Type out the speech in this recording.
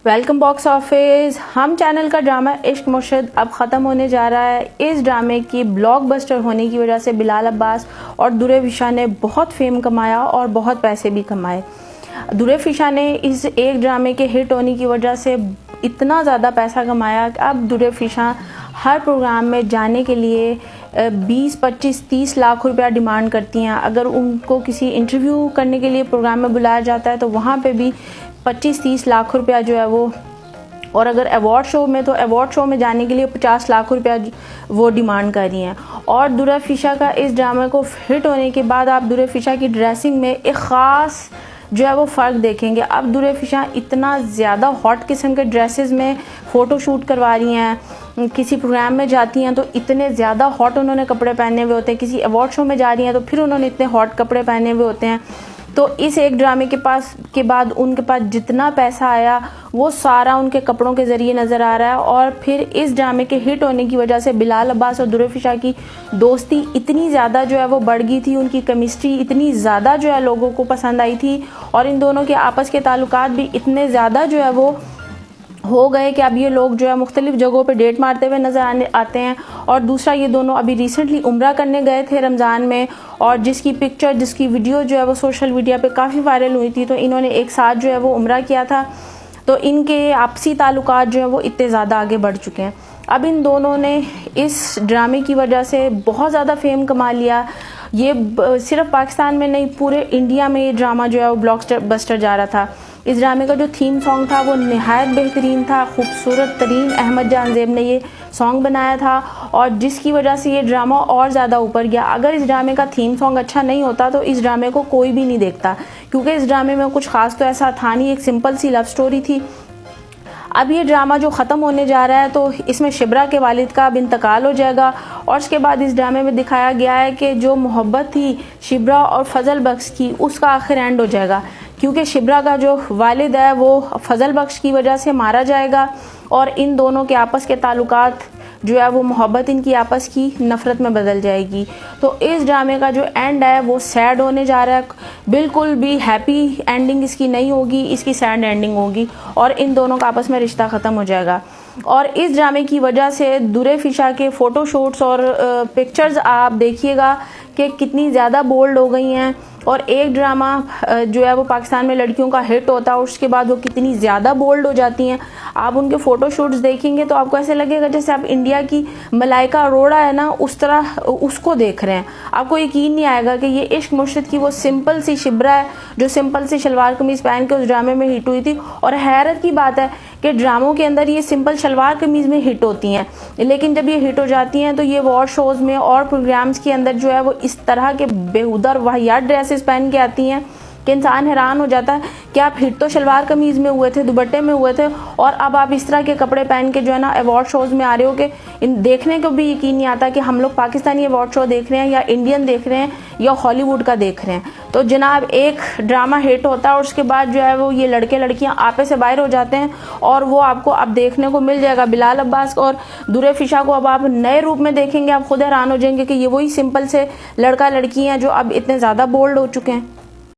Welcome box office. हम channel का drama इश्क मुर्शिद अब ख़त्म होने जा रहा है। इस ड्रामे की ब्लॉकबस्टर होने की वजह से बिलाल अब्बास और दुरे फिशा ने बहुत फेम कमाया और बहुत पैसे भी कमाए। दुरे फिशा ने इस एक ड्रामे के हिट होने की वजह से इतना ज़्यादा पैसा कमाया कि अब दुरे फिशा हर प्रोग्राम में जाने के लिए 20, 25, 30 लाख रुपया डिमांड करती हैं। अगर उनको किसी इंटरव्यू करने के लिए प्रोग्राम में बुलाया जाता है तो वहाँ पे भी 25-30 लाख रुपया जो है वो, और अगर अवार्ड शो में तो अवार्ड शो में जाने के लिए 50 लाख रुपया वो डिमांड कर रही हैं। और दुरे फिशा का इस ड्रामे को हिट होने के बाद आप दुरे फिशा की ड्रेसिंग में एक ख़ास जो है वो फ़र्क देखेंगे। अब दुरे फिशा इतना ज़्यादा हॉट किस्म के ड्रेसेस में फ़ोटो शूट करवा रही हैं। किसी प्रोग्राम में जाती हैं तो इतने ज़्यादा हॉट उन्होंने कपड़े पहने हुए होते हैं। किसी अवार्ड शो में जा रही हैं तो फिर उन्होंने इतने हॉट कपड़े पहने हुए होते हैं। तो इस एक ड्रामे के बाद उनके पास जितना पैसा आया वो सारा उनके कपड़ों के ज़रिए नज़र आ रहा है। और फिर इस ड्रामे के हिट होने की वजह से बिलाल अब्बास और दुरे फिशा की दोस्ती इतनी ज़्यादा जो है वो बढ़ गई थी। उनकी केमिस्ट्री इतनी ज़्यादा जो है लोगों को पसंद आई थी और इन दोनों के आपस के ताल्लुकात भी इतने ज़्यादा जो है वो हो गए कि अब ये लोग जो है मुख्तलिफ जगहों पे डेट मारते हुए नज़र आते हैं। और दूसरा, ये दोनों अभी रिसेंटली उम्रा करने गए थे रमज़ान में, और जिसकी वीडियो जो है वो सोशल मीडिया पे काफ़ी वायरल हुई थी। तो इन्होंने एक साथ जो है वो उम्रा किया था। तो इनके आपसी ताल्लुकात जो है वो इतने ज़्यादा आगे बढ़ चुके हैं। अब इन दोनों ने इस ड्रामे की वजह से बहुत ज़्यादा फेम कमा लिया। ये सिर्फ पाकिस्तान में नहीं, पूरे इंडिया में ये ड्रामा जो है वो ब्लॉकबस्टर जा रहा था। इस ड्रामे का जो थीम सॉन्ग था वो नहायत बेहतरीन था। खूबसूरत तरीन अहमद जान ज़ेब ने ये सॉन्ग बनाया था और जिसकी वजह से ये ड्रामा और ज़्यादा ऊपर गया। अगर इस ड्रामे का थीम सॉन्ग अच्छा नहीं होता तो इस ड्रामे को कोई भी नहीं देखता, क्योंकि इस ड्रामे में कुछ ख़ास तो ऐसा था नहीं, एक सिंपल सी लव स्टोरी थी। अब ये ड्रामा जो ख़त्म होने जा रहा है तो इसमें शिब्रा के वालिद का अब इंतकाल हो जाएगा। और उसके बाद इस ड्रामे में दिखाया गया है कि जो मोहब्बत थी शिब्रा और फजल बख्श की, उसका आखिर एंड हो जाएगा, क्योंकि शिब्रा का जो वालिद है वो फजल बख्श की वजह से मारा जाएगा और इन दोनों के आपस के ताल्लुकात जो है वो मोहब्बत इनकी आपस की नफ़रत में बदल जाएगी। तो इस ड्रामे का जो एंड है वो सैड होने जा रहा है। बिल्कुल भी हैप्पी एंडिंग इसकी नहीं होगी, इसकी सैड एंडिंग होगी और इन दोनों का आपस में रिश्ता ख़त्म हो जाएगा। और इस ड्रामे की वजह से दुरे फिशा के फ़ोटोशूट्स और पिक्चर्स आप देखिएगा कि कितनी ज़्यादा बोल्ड हो गई हैं। और एक ड्रामा जो है वो पाकिस्तान में लड़कियों का हिट होता है, उसके बाद वो कितनी ज़्यादा बोल्ड हो जाती हैं। आप उनके फ़ोटोशूट्स देखेंगे तो आपको ऐसे लगेगा जैसे आप इंडिया की मलाइका अरोड़ा है ना, उस तरह उसको देख रहे हैं। आपको यकीन नहीं आएगा कि ये इश्क मुर्शिद की वो सिंपल सी शिब्रा है जो सिंपल सी शलवार कमीज़ पहन के उस ड्रामे में हिट हुई थी। और हैरत की बात है कि ड्रामों के अंदर ये सिंपल शलवार कमीज़ में हिट होती हैं, लेकिन जब ये हिट हो जाती हैं तो ये अवार्ड शोज़ में और प्रोग्राम्स के अंदर जो है वो इस तरह के बेहुदा और वाहियात ड्रेसेस पहन के आती हैं कि इंसान हैरान हो जाता है कि आप हिट तो शलवार कमीज़ में हुए थे, दुपट्टे में हुए थे, और अब आप इस तरह के कपड़े पहन के जो है ना अवार्ड शोज़ में आ रहे हो कि इन देखने को भी यकीन नहीं आता कि हम लोग पाकिस्तानी अवार्ड शो देख रहे हैं या इंडियन देख रहे हैं या हॉलीवुड का देख रहे हैं। तो जनाब, एक ड्रामा हिट होता है और उसके बाद जो है वो ये लड़के लड़कियाँ आपे से बाहर हो जाते हैं और वो आपको अब देखने को मिल जाएगा। बिलाल अब्बास और दुरे फिशा को अब आप नए रूप में देखेंगे, आप खुद हैरान हो जाएंगे कि ये वही सिंपल से लड़का लड़की हैं जो अब इतने ज़्यादा बोल्ड हो चुके हैं।